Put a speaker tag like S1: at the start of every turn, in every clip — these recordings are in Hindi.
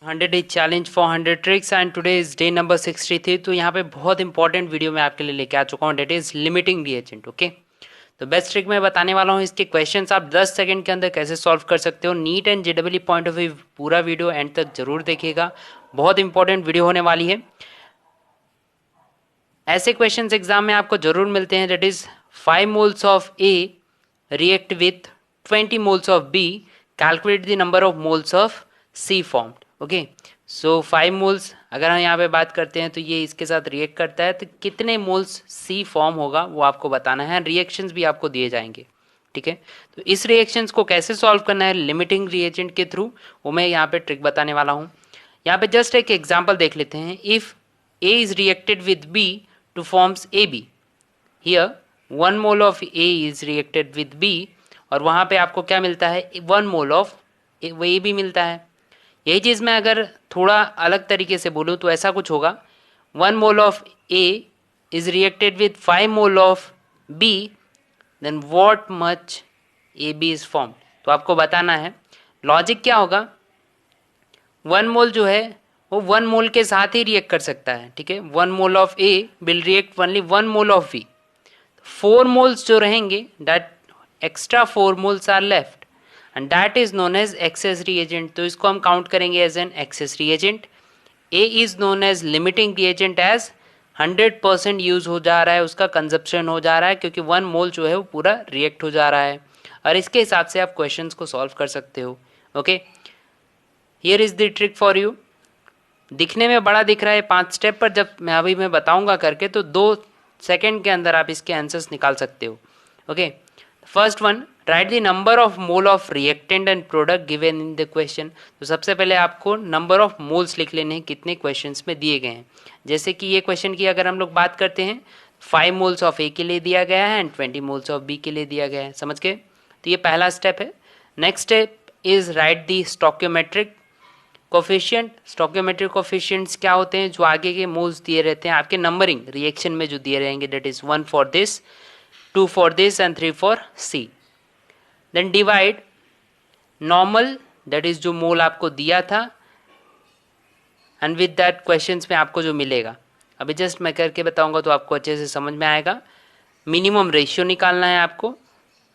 S1: 100 Day Challenge for 100 Tricks and today is day number 63। तो यहाँ पे बहुत इंपॉर्टेंट वीडियो मैं आपके लिए लेके आ चुका हूँ, that is limiting reagent. Okay, तो बेस्ट ट्रिक मैं बताने वाला हूँ। इसके क्वेश्चंस आप 10 सेकंड के अंदर कैसे सॉल्व कर सकते हो। Neat and JW point of view पूरा वीडियो एंड तक जरूर देखिएगा, बहुत इंपॉर्टेंट वीडियो होने वाली है। ऐसे क्वेश्चंस एग्जाम में आपको जरूर मिलते हैं, that is 5 moles of A react with 20 moles of B, calculate the number of moles of C formed. Okay, so 5 moles अगर हम यहाँ पे बात करते हैं तो ये इसके साथ रिएक्ट करता है, तो कितने मोल्स सी फॉर्म होगा वो आपको बताना है। रिएक्शंस भी आपको दिए जाएंगे, ठीक है। तो इस रिएक्शंस को कैसे सॉल्व करना है लिमिटिंग रिएजेंट के थ्रू, वो मैं यहाँ पे ट्रिक बताने वाला हूँ। यहाँ पे जस्ट एक एग्जाम्पल देख लेते हैं। If A is reacted with B to forms A B, here 1 mole of A is reacted with B, और वहाँ पे आपको क्या मिलता है, 1 मोल ऑफ ए भी मिलता है। यही चीज़ मैं अगर थोड़ा अलग तरीके से बोलूँ तो ऐसा कुछ होगा, 1 mole of A is reacted with 5 mole of B, then what much A B is form. तो आपको बताना है लॉजिक क्या होगा। 1 मोल जो है वो 1 मोल के साथ ही रिएक्ट कर सकता है, ठीक है। 1 mole of A will react only 1 mole of B. 4 moles जो रहेंगे, that extra 4 moles are left and that is known as excess reagent। तो इसको हम काउंट करेंगे as an excess reagent। A is known as limiting reagent as 100% use हो जा रहा है, उसका कंजप्शन हो जा रहा है, क्योंकि 1 मोल जो है वो पूरा रिएक्ट हो जा रहा है। और इसके हिसाब से आप क्वेश्चंस को सॉल्व कर सकते हो। Okay, here is the trick for you. दिखने में बड़ा दिख रहा है 5 स्टेप, पर जब मैं बताऊंगा करके तो 2 सेकेंड के अंदर आप इसके आंसर्स निकाल सकते हो। Okay, first one, right the number of mole of reactant and product given in the question. तो सबसे पहले आपको नंबर ऑफ मोल्स लिख लेने हैं, कितने क्वेश्चंस में दिए गए हैं। जैसे कि ये क्वेश्चन की अगर हम लोग बात करते हैं, 5 मोल्स ऑफ ए के लिए दिया गया है एंड 20 मोल्स ऑफ बी के लिए दिया गया है, समझ गए। तो ये पहला स्टेप है। Next step is write the stoichiometric coefficient. Stoichiometric coefficients क्या होते हैं, जो आगे के मोल्स दिए रहते हैं आपके नंबरिंग रिएक्शन में जो दिए रहेंगे, that is 1 for this, 2 for this and 3 for C. Then divide normal, that is जो मोल आपको दिया था, एंड विद दैट क्वेश्चंस में आपको जो मिलेगा, अभी जस्ट मैं करके बताऊंगा तो आपको अच्छे से समझ में आएगा। मिनिमम रेशियो निकालना है आपको,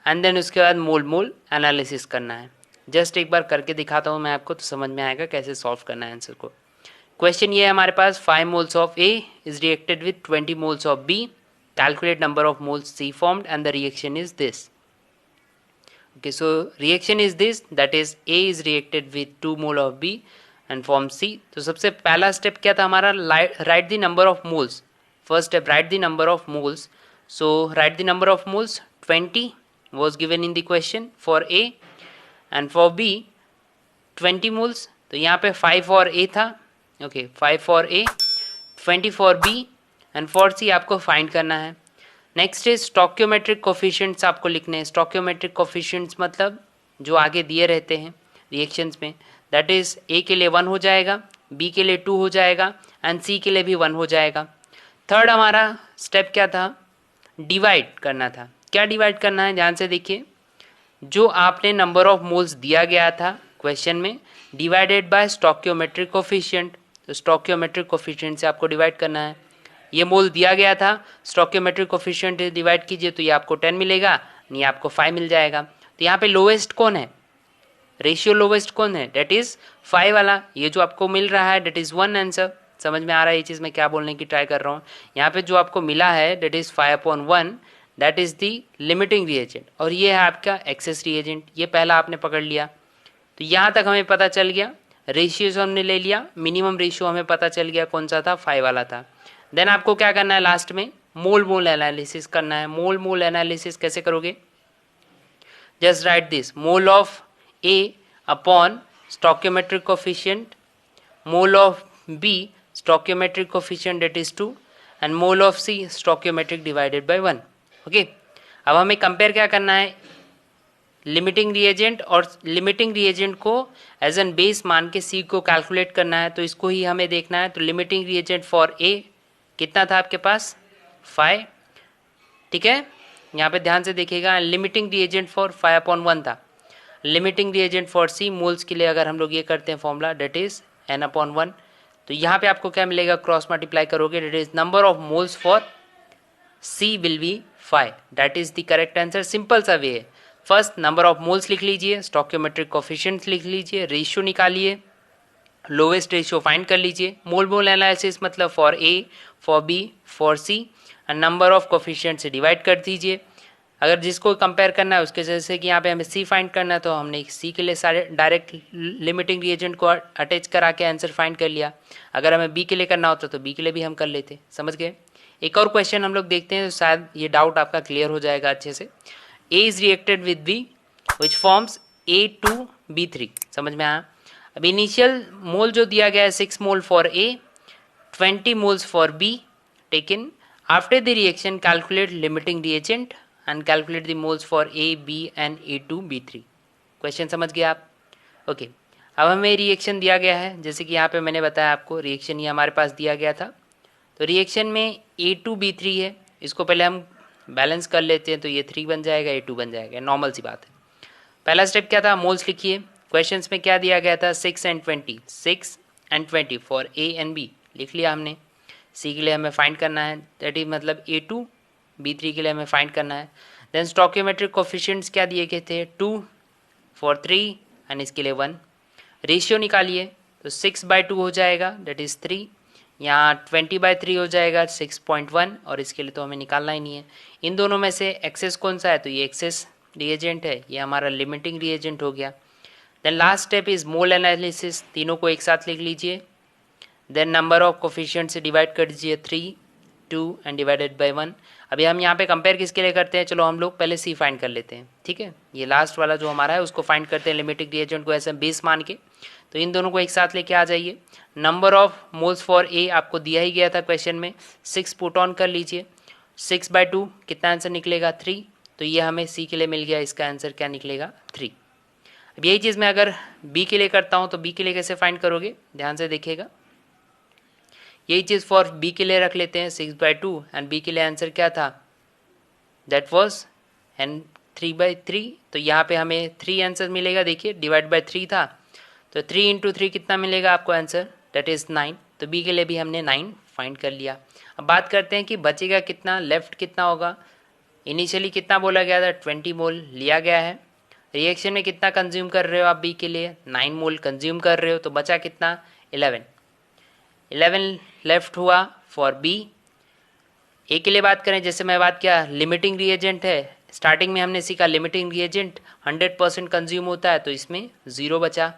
S1: एंड देन उसके बाद मोल मोल एनालिसिस करना है। जस्ट एक बार करके दिखाता हूँ मैं आपको, तो समझ में आएगा कैसे सॉल्व करना है आंसर को। क्वेश्चन ये है हमारे पास, 5 moles of A is reacted with 20 moles of B, calculate number of moles C formed and the reaction is this। Okay, so reaction is this, that is A is reacted with 2 mole of B and form C। तो सबसे पहला स्टेप क्या था हमारा, write the number of moles। first step, write the number of moles। so write the number of moles, 20 was given in the question for A and for B 20 moles। तो यहाँ पे 5 for A था, okay 5 for A, 20 for B and for C आपको फाइंड करना है। नेक्स्ट इज स्टोकियोमेट्रिक कोफिशिएंट्स आपको लिखने हैं। स्टोकियोमेट्रिक कोफिशिएंट्स मतलब जो आगे दिए रहते हैं रिएक्शंस में, दैट इज ए के लिए 1 हो जाएगा, बी के लिए 2 हो जाएगा एंड सी के लिए भी 1 हो जाएगा। थर्ड हमारा स्टेप क्या था, डिवाइड करना था। क्या डिवाइड करना है, ध्यान से देखिए, जो आपने नंबर ऑफ मोल्स दिया गया था क्वेश्चन में, डिवाइडेड बाय स्टोकियोमेट्रिक कोफिशिएंट। तो स्टोकियोमेट्रिक कोफिशिएंट से आपको डिवाइड करना है। ये मोल दिया गया था, स्टोकियोमेट्रिक कोफिशिएंट डिवाइड कीजिए तो ये आपको 10 मिलेगा, नहीं आपको 5 मिल जाएगा। तो यहाँ पे लोवेस्ट कौन है, रेशियो लोवेस्ट कौन है, डेट इज 5 वाला। ये जो आपको मिल रहा है डेट इज 1 आंसर। समझ में आ रहा है ये चीज़ मैं क्या बोलने की ट्राई कर रहा हूँ। यहाँ पे जो आपको मिला है that is 5/1, that is the limiting reagent, और ये है आपका एक्सेस रिएजेंट। ये पहला आपने पकड़ लिया। तो यहाँ तक हमें पता चल गया, रेशियो हमने ले लिया, मिनिमम रेशियो हमें पता चल गया कौन सा था, 5 वाला था। देन आपको क्या करना है, लास्ट में मोल मोल एनालिसिस करना है। मोल मोल एनालिसिस कैसे करोगे, just write this, mole of A upon stoichiometric coefficient, mole of B stoichiometric coefficient that is 2 and mole of C stoichiometric divided by 1। Okay, अब हमें कंपेयर क्या करना है, लिमिटिंग रिएजेंट, और लिमिटिंग रिएजेंट को एज एन बेस मान के सी को कैलकुलेट करना है, तो इसको ही हमें देखना है। तो लिमिटिंग रिएजेंट फॉर ए कितना था आपके पास, 5, ठीक है। यहाँ पे ध्यान से देखिएगा, लिमिटिंग रिएजेंट फॉर 5/1 था। Limiting reagent for C moles के लिए अगर हम लोग ये करते हैं फॉर्मूला, डेट इज n/1। तो यहाँ पे आपको क्या मिलेगा, क्रॉस मल्टीप्लाई करोगे, that is number of moles for C will be 5, that is the correct answer. Simple सा वे है। फर्स्ट नंबर ऑफ मोल्स लिख लीजिए, स्टोइकियोमेट्रिक कोफिशिएंट्स लिख लीजिए, रेशियो निकालिए, लोवेस्ट रेशियो फाइंड कर लीजिए। मोल मोल एनालिसिस मतलब for A, for B, for C and number of coefficient से डिवाइड कर दीजिए। अगर जिसको कंपेयर करना है उसके, जैसे कि यहाँ पे हमें C फाइंड करना है तो हमने C के लिए सारे डायरेक्ट लिमिटिंग रिएजेंट को अटैच करा के आंसर फाइंड कर लिया। अगर हमें B के लिए करना होता तो B के लिए भी हम कर लेते। समझ गए। एक और क्वेश्चन हम लोग देखते हैं तो शायद ये डाउट आपका क्लियर हो जाएगा अच्छे से। A is reacted with B which forms A2B3। समझ में आया। अब इनिशियल मोल जो दिया गया है 6 mole for A, 20 moles for B taken. After the reaction calculate limiting reagent and calculate the moles for A, B and A2B3। Question समझ गए आप। ओके अब हमें रिएक्शन दिया गया है, जैसे कि यहाँ पे मैंने बताया आपको रिएक्शन ये हमारे पास दिया गया था। तो रिएक्शन में A2B3 है, इसको पहले हम बैलेंस कर लेते हैं तो ये 3 बन जाएगा, A2 बन जाएगा, नॉर्मल सी बात है। पहला स्टेप क्या था, मोल्स लिखिए। क्वेश्चंस में क्या दिया गया था, 6 and 20, 6 and 20 for A and B लिख लिया हमने। C के लिए हमें फाइंड करना है, दैट इज मतलब A2B3 के लिए हमें फाइंड करना है। देन स्टोइकियोमेट्रिक कोफिशिएंट्स क्या दिए गए थे, 2 फॉर 3 एंड इसके लिए 1। रेशियो निकालिए तो 6/2 हो जाएगा, दैट इज 3। यहाँ 20/3 हो जाएगा 6.1, और इसके लिए तो हमें निकालना ही नहीं है। इन दोनों में से एक्सेस कौन सा है, तो ये एक्सेस रिएजेंट है, ये हमारा लिमिटिंग रिएजेंट हो गया। Then last step is mole analysis, तीनों को एक साथ लिख लीजिए। देन नंबर ऑफ कोफिशिएंट से डिवाइड कर दीजिए, 3, 2 एंड डिवाइडेड बाय 1। अभी हम यहाँ पे कंपेयर किसके लिए करते हैं, चलो हम लोग पहले C फाइंड कर लेते हैं। ठीक है, ये लास्ट वाला जो हमारा है उसको फाइंड करते हैं लिमिटिंग रिएजेंट को ऐसे बेस मान के। तो इन दोनों को एक साथ लेके आ जाइए। Number of moles for A आपको दिया ही गया था क्वेश्चन में, 6 पुट ऑन कर लीजिए। 6/2 कितना आंसर निकलेगा, 3। तो ये हमें C के लिए मिल गया, इसका आंसर क्या निकलेगा, 3। अब यही चीज़ मैं अगर B के लिए करता हूँ तो B के लिए कैसे फाइंड करोगे, ध्यान से देखिएगा। यही चीज़ फॉर B के लिए रख लेते हैं, 6/2 एंड B के लिए आंसर क्या था, दैट वॉज एंड 3/3। तो यहाँ पे हमें 3 आंसर मिलेगा, देखिए डिवाइड बाय 3 था तो 3 × 3 कितना मिलेगा आपको आंसर, दैट इज़ 9। तो B के लिए भी हमने 9 फाइंड कर लिया। अब बात करते हैं कि बचेगा कितना, लेफ्ट कितना होगा। इनिशियली कितना बोला गया था, 20 मोल लिया गया है। रिएक्शन में कितना कंज्यूम कर रहे हो आप B के लिए, 9 मोल कंज्यूम कर रहे हो, तो बचा कितना, 11 लेफ्ट हुआ फॉर B। A के लिए बात करें, जैसे मैं बात किया लिमिटिंग रिएजेंट है, स्टार्टिंग में हमने सीखा लिमिटिंग रिएजेंट 100% कंज्यूम होता है, तो इसमें 0 बचा।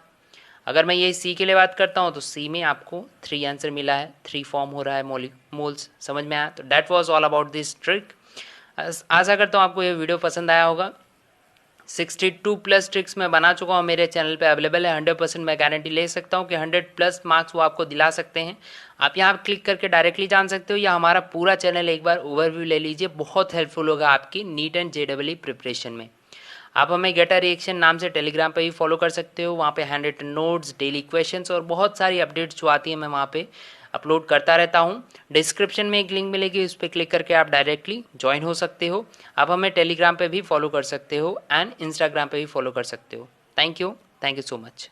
S1: अगर मैं ये C के लिए बात करता हूँ तो C में आपको 3 आंसर मिला है, 3 फॉर्म हो रहा है मोल्स। समझ में आया। तो that was all about this trick. आशा करता हूँ आपको ये वीडियो पसंद आया होगा। 62+ ट्रिक्स मैं बना चुका हूँ, मेरे चैनल पे अवेलेबल है। 100% मैं गारंटी ले सकता हूँ कि 100+ मार्क्स वो आपको दिला सकते हैं। आप यहाँ क्लिक करके डायरेक्टली जान सकते हो, या हमारा पूरा चैनल एक बार ओवरव्यू ले लीजिए, बहुत हेल्पफुल होगा आपकी नीट एंड JEE प्रिपरेशन में। आप हमें गेट अ रिएक्शन नाम से टेलीग्राम पे भी फॉलो कर सकते हो। वहाँ पे handwritten notes, daily questions और बहुत सारी अपडेट्स जो आती है मैं वहाँ पे अपलोड करता रहता हूँ। डिस्क्रिप्शन में एक लिंक मिलेगी, उस पर क्लिक करके आप डायरेक्टली ज्वाइन हो सकते हो। आप हमें टेलीग्राम पे भी फॉलो कर सकते हो एंड इंस्टाग्राम पे भी फॉलो कर सकते हो। Thank you so much.